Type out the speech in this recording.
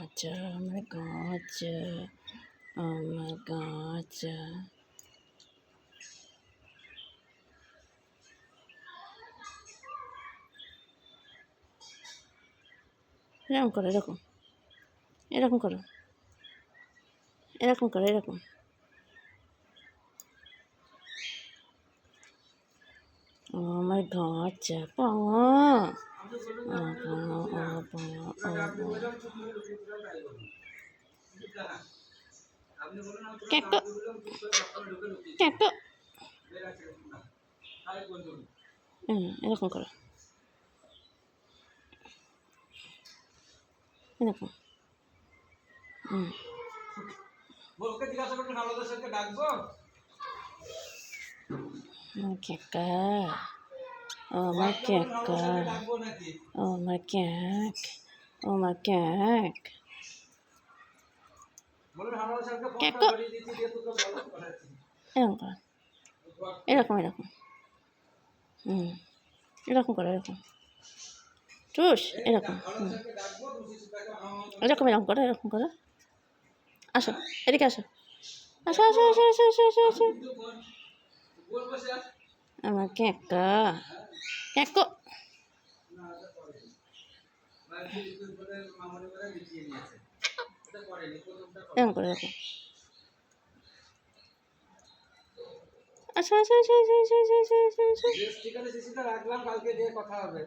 আচ্ছা আমার গাছ, আমার গাছ। এরকম করো, এরকম এরকম করো, এরকম করো, এরকম। আমার গাছ এরকম করো, এরকম। ক্যাকা, ও আমার ক্যাকা, ও আমার ক্যাক, ও আমার ক্যাক। ক্যাকো, এরকম করো, এরকম এরকম। এরকম করো, এরকম। টুস, এরকম। এরকম এরকম করো, এরকম করো। আসো, এদিকে আসো, আসো আসো আসো আসো আসো আসো আসো। আমার ক্যাকা, ক্যাকো। এরকম করে, এরকম। আসো আসো আসো আসো আসো আসো আসো আসো। ঠিকানা রাখলাম, কালকে দিয়ে কথা হবে।